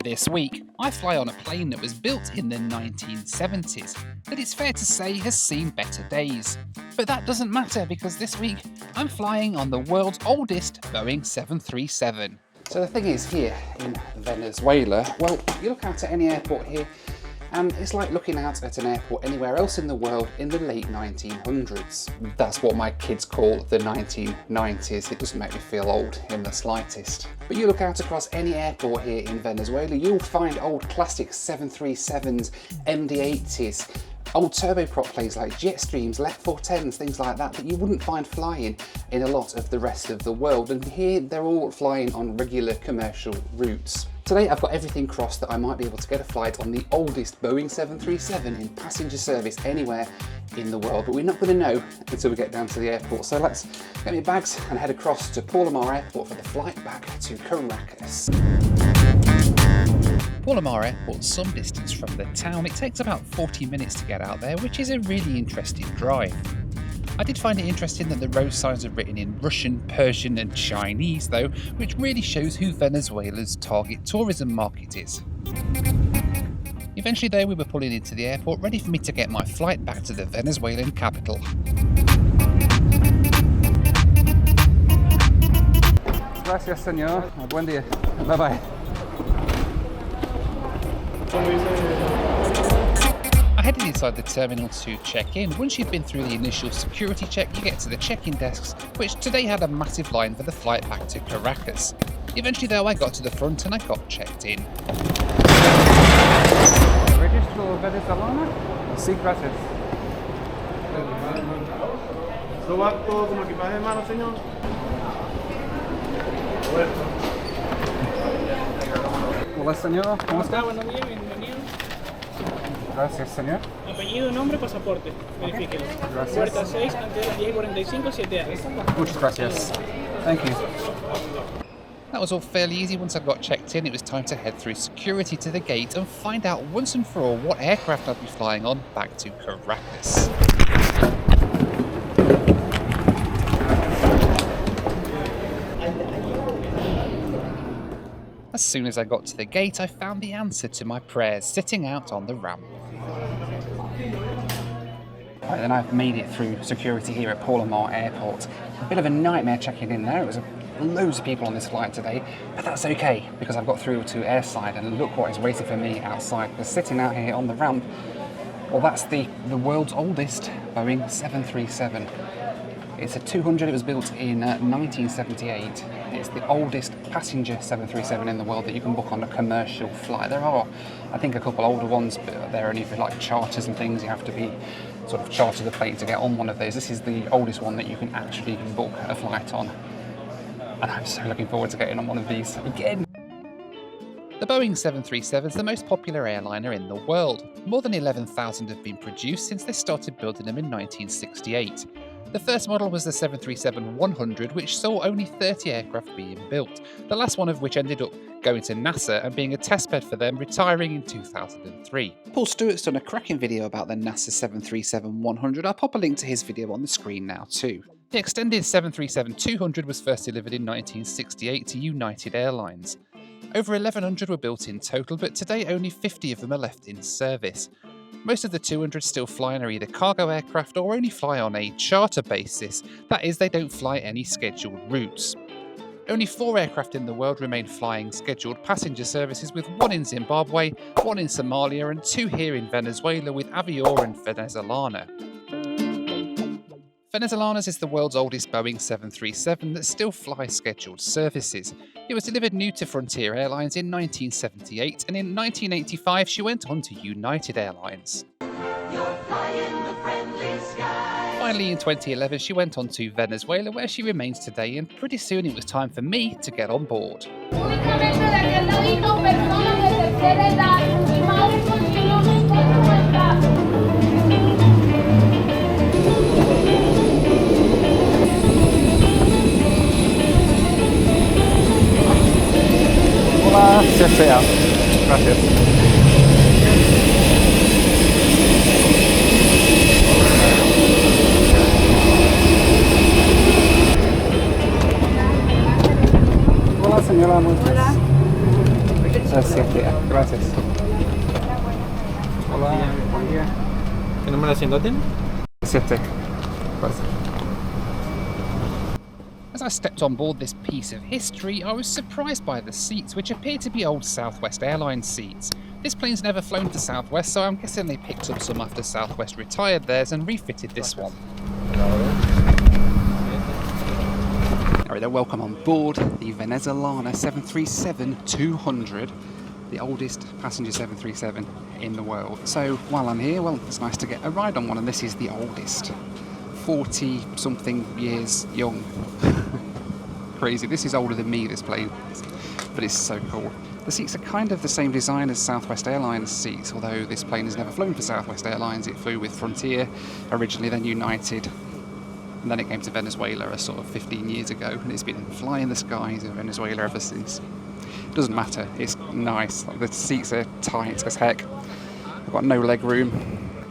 This week, I fly on a plane that was built in the 1970s, that it's fair to say has seen better days. But that doesn't matter because this week, I'm flying on the world's oldest Boeing 737. So the thing is, here in Venezuela, well, you look out at any airport here, and it's like looking out at an airport anywhere else in the world in the late 1900s. That's what my kids call the 1990s. It doesn't make me feel old in the slightest. But you look out across any airport here in Venezuela, you'll find old classic 737s, MD-80s, old turboprop planes like Jetstreams, Left 410s, things like that you wouldn't find flying in a lot of the rest of the world. And here they're all flying on regular commercial routes. Today I've got everything crossed that I might be able to get a flight on the oldest Boeing 737 in passenger service anywhere in the world, but we're not going to know until we get down to the airport. So let's get my bags and head across to Palomar Airport for the flight back to Caracas. Palomar Airport's some distance from the town. It takes about 40 minutes to get out there, which is a really interesting drive. I did find it interesting that the road signs are written in Russian, Persian and Chinese though, which really shows who Venezuela's target tourism market is. Eventually though, we were pulling into the airport, ready for me to get my flight back to the Venezuelan capital. Gracias, señor. Buen día. Bye bye. I headed inside the terminal to check in. Once you've been through the initial security check, you get to the check-in desks, which today had a massive line for the flight back to Caracas. Eventually though, I got to the front and I got checked in. Registro venezolano? Sí, gracias. ¿Todo como equipaje de mano, señor? Hola, señor. ¿Cómo está? Buenos días, bienvenido. Gracias, señor. Apellido, nombre, pasaporte. Verifíquelo. Gracias. Puerta 6, antes de las 10:45, 7A. Muchas gracias. Thank you. That was all fairly easy. Once I got checked in, it was time to head through security to the gate and find out once and for all what aircraft I'd be flying on back to Caracas. As soon as I got to the gate, I found the answer to my prayers sitting out on the ramp. Right, then I've made it through security here at Palomar Airport. A bit of a nightmare checking in there. It was loads of people on this flight today, but that's okay because I've got through to airside and look what is waiting for me outside. They're sitting out here on the ramp. Well, that's the world's oldest Boeing 737. It's a 200, it was built in 1978. It's the oldest passenger 737 in the world that you can book on a commercial flight. There are, I think, a couple older ones, but they're only for like charters and things. You have to be sort of charter the plane to get on one of those. This is the oldest one that you can actually book a flight on. And I'm so looking forward to getting on one of these again. The Boeing 737 is the most popular airliner in the world. More than 11,000 have been produced since they started building them in 1968. The first model was the 737-100, which saw only 30 aircraft being built, the last one of which ended up going to NASA and being a testbed for them, retiring in 2003. Paul Stewart's done a cracking video about the NASA 737-100. I'll pop a link to his video on the screen now too. The extended 737-200 was first delivered in 1968 to United Airlines. Over 1,100 were built in total, but today only 50 of them are left in service. Most of the 200 still flying are either cargo aircraft or only fly on a charter basis, that is, they don't fly any scheduled routes. Only 4 aircraft in the world remain flying scheduled passenger services, with 1 in Zimbabwe, 1 in Somalia and 2 here in Venezuela with Avior and Venezolana. Venezolana's is the world's oldest Boeing 737 that still flies scheduled services. It was delivered new to Frontier Airlines in 1978, and in 1985 she went on to United Airlines. Finally, in 2011 she went on to Venezuela, where she remains today, and pretty soon it was time for me to get on board. Hola, gracias. Hola, señora. Hola. Gracias. Hola. ¿Qué número de asiento tiene? 7. As I stepped on board this piece of history, I was surprised by the seats, which appear to be old Southwest Airlines seats. This plane's never flown for Southwest, so I'm guessing they picked up some after Southwest retired theirs and refitted this one. Alright, then welcome on board the Venezolana 737-200, the oldest passenger 737 in the world. So while I'm here, well, it's nice to get a ride on one, and this is the oldest. 40-something years young. Crazy. This is older than me, this plane, but it's so cool. The seats are kind of the same design as Southwest Airlines seats, although this plane has never flown for Southwest Airlines. It flew with Frontier originally, then United, and then it came to Venezuela a sort of 15 years ago, and it's been flying the skies of Venezuela ever since. It doesn't matter, it's nice. The seats are tight as heck. I've got no leg room.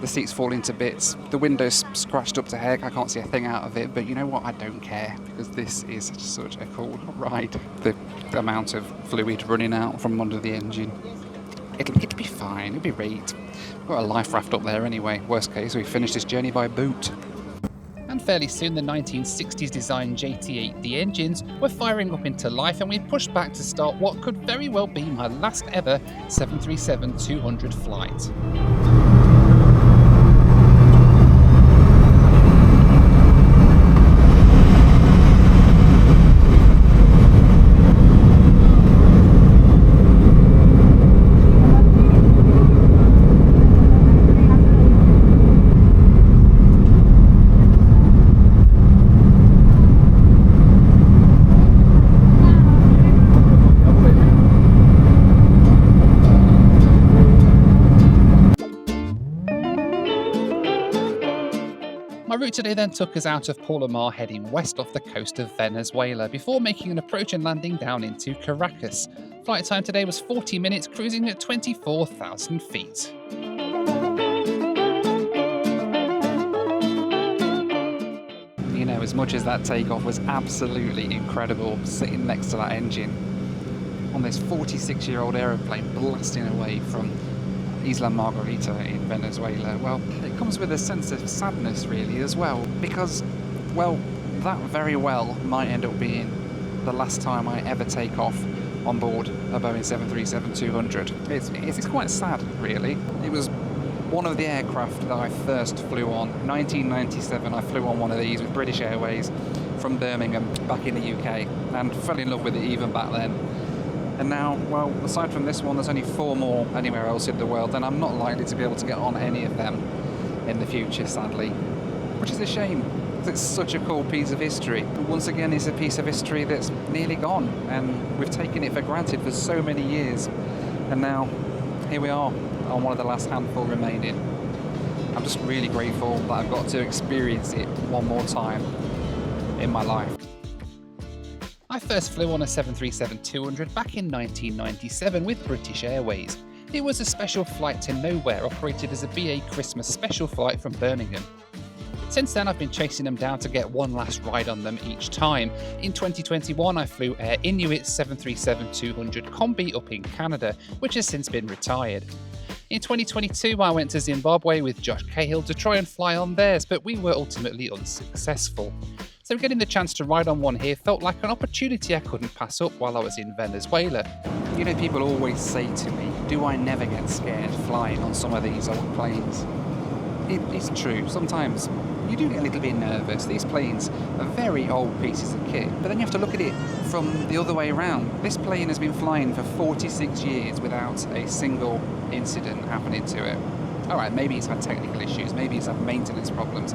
The seats fall into bits. The window's scratched up to heck. I can't see a thing out of it, but you know what? I don't care, because this is such a cool ride. The amount of fluid running out from under the engine. It'll be fine. It'll be great. We've got a life raft up there anyway. Worst case, we finish this journey by boat. And fairly soon, the 1960s design JT8, the engines, were firing up into life, and we pushed back to start what could very well be my last ever 737-200 flight. My route today then took us out of Palomar, heading west off the coast of Venezuela, before making an approach and landing down into Caracas. Flight time today was 40 minutes, cruising at 24,000 feet. You know, as much as that takeoff was absolutely incredible, sitting next to that engine on this 46-year-old aeroplane blasting away from Isla Margarita in Venezuela, well, it comes with a sense of sadness really as well, because, well, that very well might end up being the last time I ever take off on board a Boeing 737-200. It's quite sad, really. It was one of the aircraft that I first flew on. 1997, I flew on one of these with British Airways from Birmingham back in the UK, and fell in love with it even back then. And now, well, aside from this one, there's only 4 more anywhere else in the world, and I'm not likely to be able to get on any of them in the future, sadly. Which is a shame, because it's such a cool piece of history. But once again, it's a piece of history that's nearly gone, and we've taken it for granted for so many years. And now, here we are, on one of the last handful remaining. I'm just really grateful that I've got to experience it one more time in my life. I first flew on a 737-200 back in 1997 with British Airways. It was a special flight to nowhere, operated as a BA Christmas special flight from Birmingham. Since then, I've been chasing them down to get one last ride on them each time. In 2021, I flew Air Inuit's 737-200 Combi up in Canada, which has since been retired. In 2022, I went to Zimbabwe with Josh Cahill to try and fly on theirs, but we were ultimately unsuccessful. So getting the chance to ride on one here felt like an opportunity I couldn't pass up while I was in Venezuela. You know, people always say to me, do I never get scared flying on some of these old planes? It's true, sometimes you do get a little bit nervous. These planes are very old pieces of kit, but then you have to look at it from the other way around. This plane has been flying for 46 years without a single incident happening to it. Alright, maybe it's had technical issues, maybe it's had maintenance problems,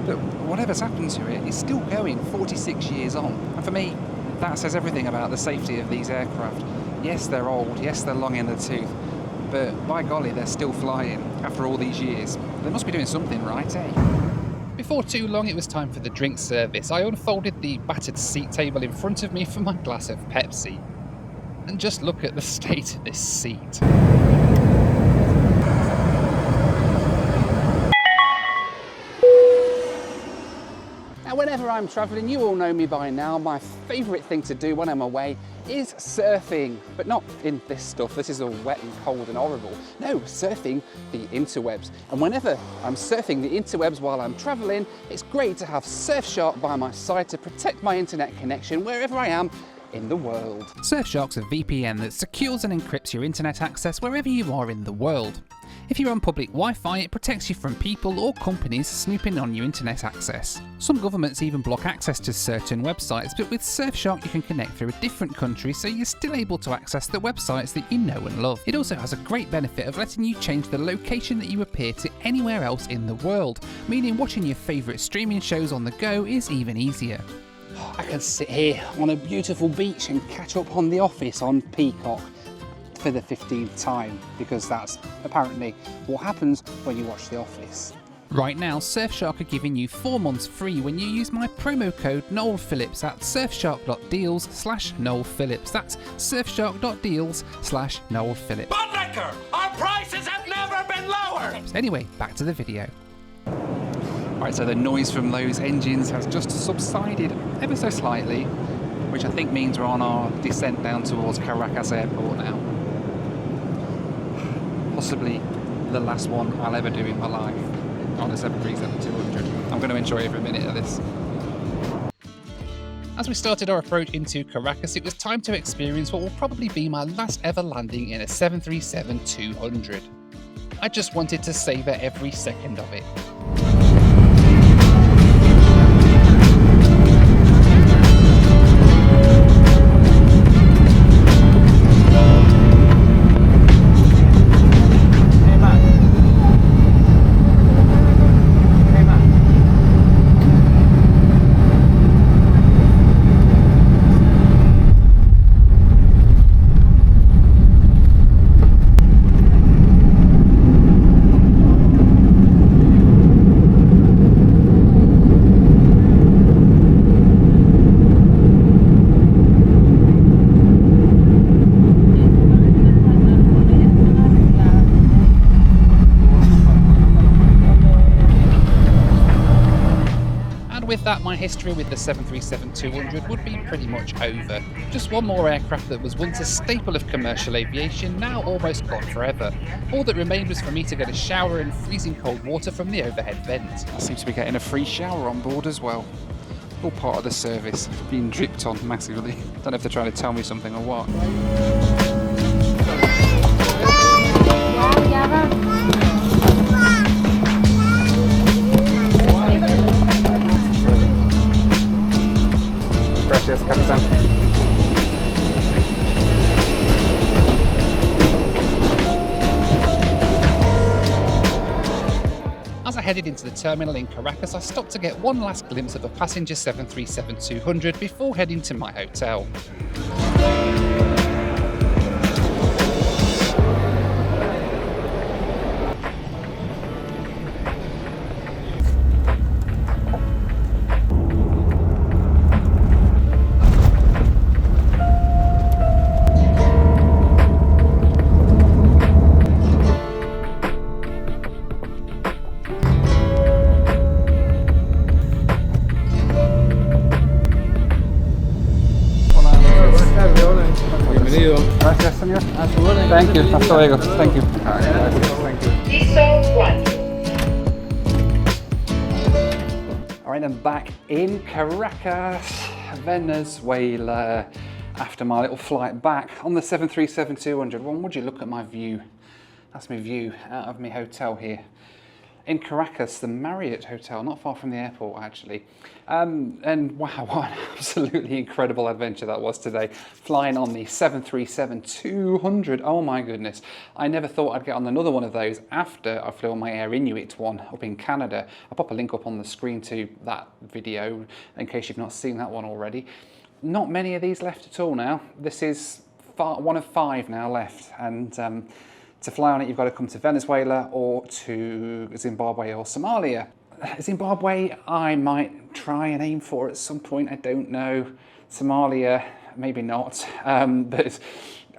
but whatever's happened to it, it's still going 46 years on. And for me, that says everything about the safety of these aircraft. Yes, they're old, yes, they're long in the tooth, but by golly, they're still flying after all these years. They must be doing something right, eh? Before too long, it was time for the drink service. I unfolded the battered seat table in front of me for my glass of Pepsi. And just look at the state of this seat. Now, whenever I'm travelling, you all know me by now, my favourite thing to do when I'm away is surfing, but not in this stuff. This is all wet and cold and horrible. No, surfing the interwebs. And whenever I'm surfing the interwebs while I'm traveling, it's great to have Surfshark by my side to protect my internet connection wherever I am in the world. Surfshark's a VPN that secures and encrypts your internet access wherever you are in the world. If you're on public Wi-Fi, it protects you from people or companies snooping on your internet access. Some governments even block access to certain websites, but with Surfshark you can connect through a different country so you're still able to access the websites that you know and love. It also has a great benefit of letting you change the location that you appear to anywhere else in the world, meaning watching your favourite streaming shows on the go is even easier. I can sit here on a beautiful beach and catch up on The Office on Peacock for the 15th time, because that's apparently what happens when you watch The Office. Right now, Surfshark are giving you 4 months free when you use my promo code NoelPhillips at surfshark.deals/NoelPhillips. That's surfshark.deals/NoelPhillips. Bootlicker, our prices have never been lower! Anyway, back to the video. Right, so the noise from those engines has just subsided ever so slightly, which I think means we're on our descent down towards Caracas airport now. Possibly the last one I'll ever do in my life on a 737-200. I'm going to enjoy every minute of this. As we started our approach into Caracas, it was time to experience what will probably be my last ever landing in a 737-200. I just wanted to savour every second of it. With that, my history with the 737-200 would be pretty much over. Just one more aircraft that was once a staple of commercial aviation, now almost gone forever. All that remained was for me to get a shower and freezing cold water from the overhead vent. I seem to be getting a free shower on board as well. All part of the service, being dripped on massively. Don't know if they're trying to tell me something or what. Gracias, Capitán. As I headed into the terminal in Caracas, I stopped to get one last glimpse of a passenger 737-200 before heading to my hotel. Gracias, señor. Thank you. Hasta luego. Thank you. Thank you. Alright, I'm back in Caracas, Venezuela. After my little flight back on the 737-200. Well, would you look at my view? That's my view out of my hotel here. In Caracas, the Marriott Hotel, not far from the airport actually. And wow, what an absolutely incredible adventure that was today. Flying on the 737-200, oh my goodness. I never thought I'd get on another one of those after I flew on my Air Inuit one up in Canada. I'll pop a link up on the screen to that video in case you've not seen that one already. Not many of these left at all now. This is one of 5 now left. And to fly on it, you've got to come to Venezuela or to Zimbabwe or Somalia. Zimbabwe, I might try and aim for at some point, I don't know. Somalia, maybe not. But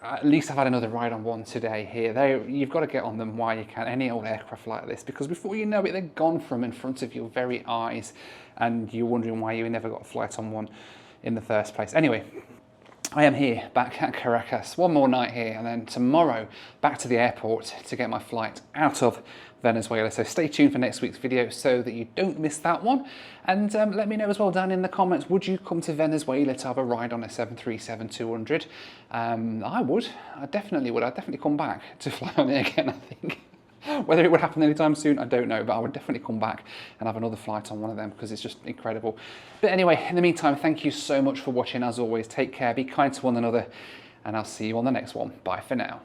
at least I've had another ride on one today here. You've got to get on them while you can, any old aircraft like this, because before you know it, they're gone from in front of your very eyes, and you're wondering why you never got a flight on one in the first place. Anyway, I am here back at Caracas. One more night here, and then tomorrow back to the airport to get my flight out of Venezuela. So stay tuned for next week's video so that you don't miss that one. And let me know as well down in the comments, would you come to Venezuela to have a ride on a 737-200? I would. I definitely would. I'd definitely come back to fly on it again, I think. Whether it would happen anytime soon, I don't know, but I would definitely come back and have another flight on one of them because it's just incredible. But anyway, in the meantime, thank you so much for watching. As always, take care, be kind to one another, and I'll see you on the next one. Bye for now.